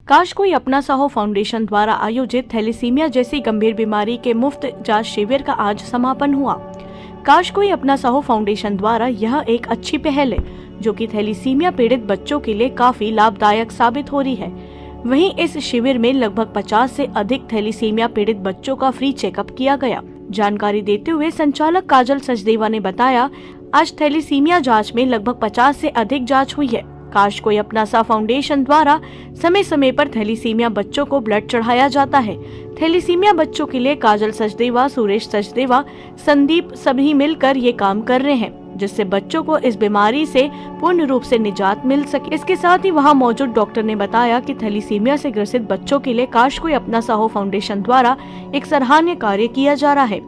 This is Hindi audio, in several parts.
काश कोई अपना सा हो फाउंडेशन द्वारा आयोजित थैलेसीमिया जैसी गंभीर बीमारी के मुफ्त जांच शिविर का आज समापन हुआ। काश कोई अपना सा हो फाउंडेशन द्वारा यह एक अच्छी पहल है जो कि थैलेसीमिया पीड़ित बच्चों के लिए काफी लाभदायक साबित हो रही है। वहीं इस शिविर में लगभग 50 से अधिक थैलेसीमिया पीड़ित बच्चों का फ्री चेकअप किया गया। जानकारी देते हुए संचालक काजल सचदेवा ने बताया, आज थैलेसीमिया जांच में लगभग 50 से अधिक जांच हुई है। काश कोई अपना सा फाउंडेशन द्वारा समय समय पर थैलेसीमिया बच्चों को ब्लड चढ़ाया जाता है। थैलेसीमिया बच्चों के लिए काजल सचदेवा, सुरेश सचदेवा, संदीप सभी मिलकर ये काम कर रहे हैं जिससे बच्चों को इस बीमारी से पूर्ण रूप से निजात मिल सके। इसके साथ ही वहां मौजूद डॉक्टर ने बताया कि थैलेसीमिया से ग्रसित बच्चों के लिए काश कोई अपना सा हो फाउंडेशन द्वारा एक सराहनीय कार्य किया जा रहा है।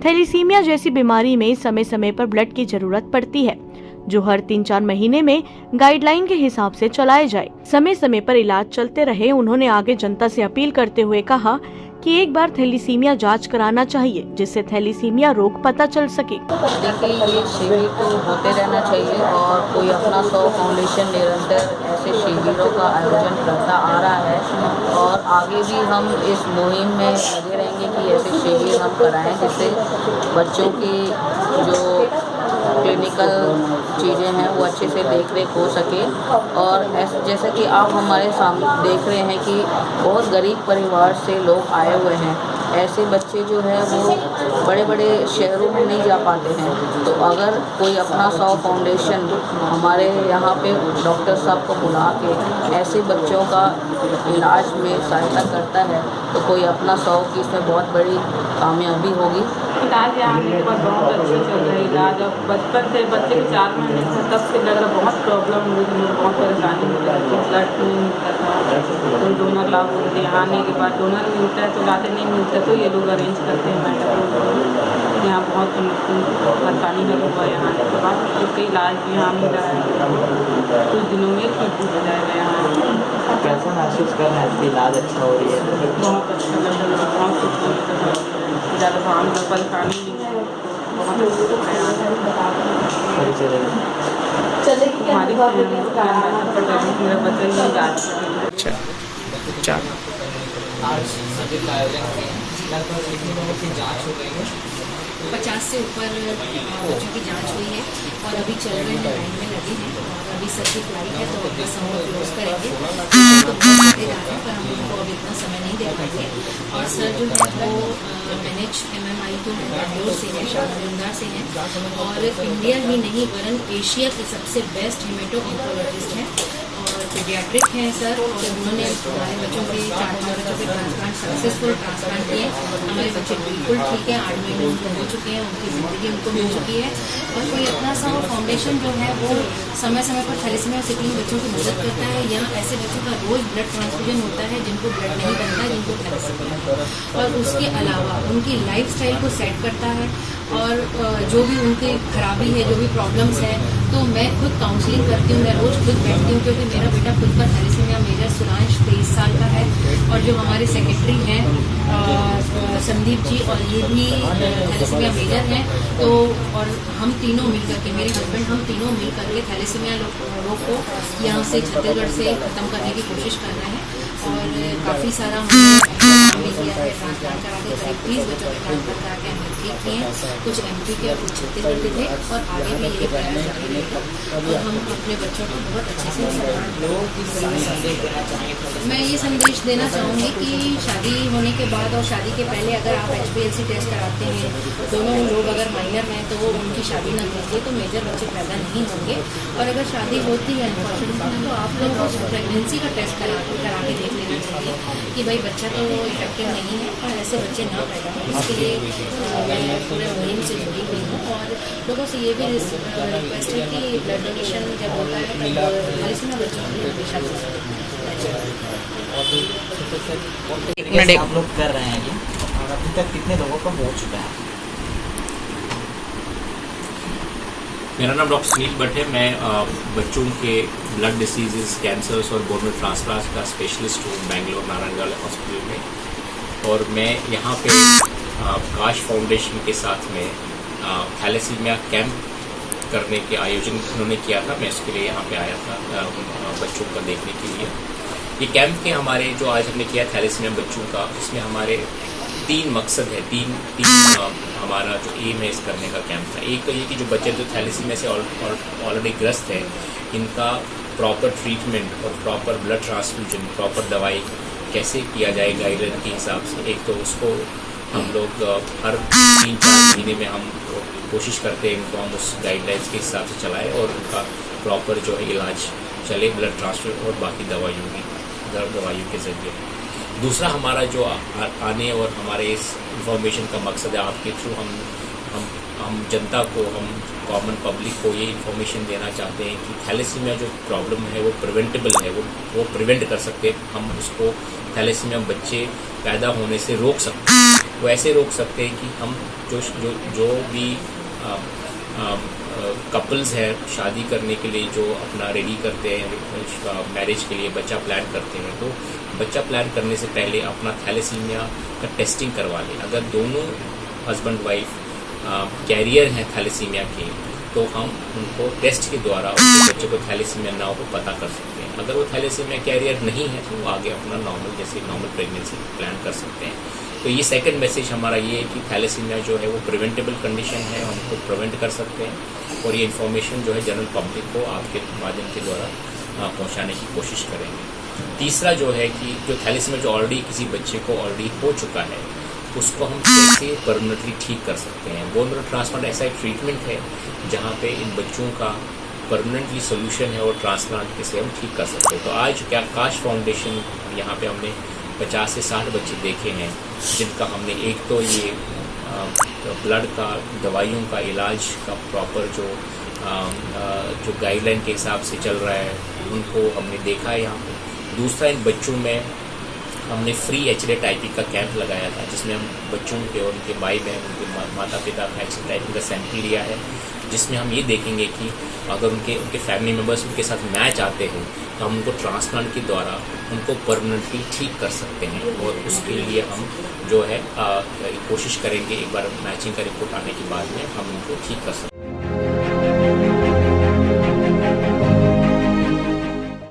थैलेसीमिया जैसी बीमारी में समय समय पर ब्लड की जरूरत पड़ती है जो हर 3-4 महीने में गाइडलाइन के हिसाब से चलाए जाए। समय समय पर इलाज चलते रहे। उन्होंने आगे जनता से अपील करते हुए कहा कि एक बार थैलेसीमिया जांच कराना चाहिए जिससे थैलेसीमिया रोग पता चल सके। देखिए, ये शिविर तो होते रहना चाहिए और कोई अपना सा हो फाउंडेशन निरंतर ऐसे शिविरों का आयोजन करता आ रहा है और आगे भी हम इस मुहिम में लगे रहेंगे कि ऐसे शिविर हम कराएं जिससे बच्चों की जो क्लिनिकल चीज़ें हैं वो अच्छे से देख रेख हो सके। और जैसा कि आप हमारे सामने देख रहे हैं कि बहुत गरीब परिवार से लोग आए हुए हैं। ऐसे बच्चे जो है वो बड़े बड़े शहरों में नहीं जा पाते हैं, तो अगर कोई अपना सा हो फाउंडेशन हमारे यहाँ पे डॉक्टर साहब को बुला के ऐसे बच्चों का इलाज में सहायता करता है तो कोई अपना सा हो की इसमें बहुत बड़ी कामयाबी होगी। इलाज यहाँ आने के बाद बहुत अच्छी चल रहा है इलाज। अब बचपन से बच्चे के 4 महीने से तब से लग रहा बहुत प्रॉब्लम हुई थी, बहुत परेशानी हो रही थी, ब्लड नहीं मिलता था। तो डोनर लाभ होते थे, यहाँ आने के बाद डोनर मिलता है तो लाते नहीं मिलता तो ये लोग अरेंज करते हैं मैटर। यहाँ बहुत परेशानी लगा हुआ है। यहाँ आने के बाद उसका इलाज भी यहाँ मिल रहा है, कुछ दिनों में ठीक हो जाएगा। यहाँ कैसा महसूस कर रहे हैं? इलाज अच्छा हो रही है? बहुत अच्छा लग रहा है, बहुत कुछ ज़्यादा काम का परेशानी नहीं है, बहुत मेरा बच्चा ही इलाज। अच्छा, आज शिविर का आयोजन किया, लगभग कितने लोगों की जांच हो गई है? 50 से ऊपर बच्चों की जांच हुई है और अभी चल रहे हैं, लाइन में लगे हैं और अभी सर की फ्लाइट है तो अपना समय क्लोज करेंगे। तो आगे जा रहे हैं पर हम उनको अभी इतना समय नहीं दे पाएंगे। और सर जो है वो NHMMI जो है बैंगलोर से है, शाहजहां से हैं और इंडिया ही नहीं वरन एशिया के सबसे बेस्ट हेमेटो ऑन्कोलॉजिस्ट हैं और पीडियाट्रिक हैं सर। और उन्होंने हमारे बच्चों के 4 बच्चों के ट्रांसप्लांट सक्सेसफुल ट्रांसप्लांट किए। हमारे बच्चे बिल्कुल ठीक है, 8 महीने उनको हो चुके हैं, उनकी ज़िंदगी उनको मिल चुकी है। और कोई अपना सा हो फाउंडेशन जो है वो समय समय पर थैलेसीमिया सिकलिंग बच्चों की मदद करता है। यहाँ ऐसे बच्चों का रोज़ ब्लड ट्रांसफ्यूजन होता है जिनको ब्लड नहीं बनता, जिनको थैलेसीमिया, और उसके अलावा उनकी लाइफस्टाइल को सेट करता है। और जो भी उनकी खराबी है, जो भी प्रॉब्लम्स है, तो मैं खुद काउंसलिंग करती हूँ, मैं रोज़ खुद बैठती हूँ क्योंकि मेरा बेटा खुद का थैलेसीमिया मेजर सुरांश 23 साल का है और जो हमारे सेक्रेटरी हैं संदीप जी और ये भी थैलेसीमिया मेजर हैं। तो और हम तीनों मिल करके, मेरे हस्बैंड, हम तीनों मिल करके थैलेसीमिया रोग को यहाँ से छत्तीसगढ़ से ख़त्म करने की कोशिश कर रहे हैं। और काफ़ी सारा हमने किया है, ट्रांसप्लांट करा के करीब 30 बच्चों के ट्रांसप्लांट करा के हमने ठीक किए हैं। कुछ MP के, कुछ छत्तीसगढ़ के थे और आगे भी यही प्रयास जारी रहेगा और हम अपने बच्चों को बहुत अच्छे से मैं ये संदेश देना चाहूँगी कि शादी होने के बाद और शादी के पहले अगर आप HPLC टेस्ट कराते हैं, दोनों लोग अगर माइनर हैं तो वो उनकी शादी न कीजिए तो मेजर बच्चे पैदा नहीं होंगे। और अगर शादी होती है अनफॉर्चुनेटली तो आप लोग उस प्रेगनेंसी का टेस्ट करा के देख लेना चाहिए कि भाई बच्चा तो इफेक्टिव नहीं है और ऐसे बच्चे ना पैदा हों। इसके लिए मैं पूरे मुहिम से जुड़ी हुई हूँ और लोगों से ये भी रिक्वेस्ट है कि ब्लड डोनेशन जब होता है तब थैलेसीमिया बच्चों के लिए हमेशा आप लोग कर रहे हैं ये, और अभी तक कितने लोगों को हो चुका है? मेरा नाम डॉक्टर सुनील भट्ट है। मैं बच्चों के ब्लड डिसीजेस, कैंसर्स और बोन मैरो ट्रांसप्लांट का स्पेशलिस्ट हूँ बेंगलोर नारायणगढ़ हॉस्पिटल में। और मैं यहाँ पे काश फाउंडेशन के साथ में थैलेसीमिया कैंप करने के आयोजन उन्होंने किया था। मैं इसके लिए यहाँ पे आया था बच्चों को देखने के लिए। ये कैंप के हमारे जो आज हमने किया थैलेसीमिया बच्चों का, इसमें हमारे 3 मकसद है, तीन हमारा जो एम है इस करने का कैंप था। एक तो ये कि जो बच्चे जो थैलेसीमिया से ऑलरेडी ग्रस्त है, इनका प्रॉपर ट्रीटमेंट और प्रॉपर ब्लड ट्रांसफ्यूजन, प्रॉपर दवाई कैसे किया जाए गाइडलाइन के हिसाब से। एक तो उसको हम लोग हर 3-4 महीने में हम कोशिश करते हैं इनको हम उस गाइडलाइंस के हिसाब से चलाएं और उनका प्रॉपर जो है इलाज चले, ब्लड ट्रांसफर और बाकी दवाइयों के ज़रिए। दूसरा हमारा जो आने और हमारे इस इंफॉर्मेशन का मकसद है, आपके थ्रू हम जनता को, हम कॉमन पब्लिक को ये इन्फॉर्मेशन देना चाहते हैं कि थैलेसीमिया जो प्रॉब्लम है वो प्रिवेंटेबल है, वो प्रिवेंट कर सकते हैं हम उसको। थैलेसीमिया बच्चे पैदा होने से रोक सकते हैं। वो ऐसे रोक सकते हैं कि हम जो भी कपल्स हैं शादी करने के लिए जो अपना रेडी करते हैं मैरिज के लिए, बच्चा प्लान करते हैं, तो बच्चा प्लान करने से पहले अपना थैलेसीमिया का टेस्टिंग करवा लें। अगर दोनों हस्बैंड वाइफ कैरियर हैं थैलेसीमिया के, तो हम उनको टेस्ट के द्वारा उनके बच्चे को थैलेसीमिया ना हो पता कर सकते हैं। अगर वो थैलेसीमिया कैरियर नहीं है तो वो आगे अपना नॉर्मल प्रेगनेंसी प्लान कर सकते हैं। तो ये सेकंड मैसेज हमारा ये है कि थैलेसीमिया जो है वो प्रिवेंटेबल कंडीशन है, हम उसको प्रिवेंट कर सकते हैं और ये इन्फॉर्मेशन जो है जनरल पब्लिक को आपके माध्यम के द्वारा पहुंचाने की कोशिश करेंगे। तीसरा जो है कि जो थैलेसीमिया जो ऑलरेडी किसी बच्चे को ऑलरेडी हो चुका है, उसको हम कैसे परमानेंटली ठीक कर सकते हैं। बोन मैरो ट्रांसप्लांट ऐसा एक ट्रीटमेंट है जहाँ पे इन बच्चों का परमानेंटली सोल्यूशन है और ट्रांसप्लांट से हम ठीक कर सकते हैं। तो आज क्या काश फाउंडेशन, यहाँ पे हमने 50 से 60 बच्चे देखे हैं जिनका हमने एक तो ये ब्लड का, दवाइयों का, इलाज का प्रॉपर जो गाइडलाइन के हिसाब से चल रहा है उनको हमने देखा है यहाँ पे। दूसरा, इन बच्चों में हमने फ्री HLA टाइपिंग का कैंप लगाया था जिसमें हम बच्चों के और उनके भाई बहन, उनके माता पिता का HLA टाइपिंग का सैंपल लिया है, जिसमें हम ये देखेंगे कि अगर उनके फैमिली मेम्बर्स उनके साथ मैच आते हैं तो हम उनको ट्रांसप्लांट के द्वारा उनको परमानेंटली ठीक कर सकते हैं। और उसके लिए हम जो है कोशिश करेंगे, एक बार मैचिंग का रिपोर्ट आने के बाद में हम उनको ठीक कर सकते हैं।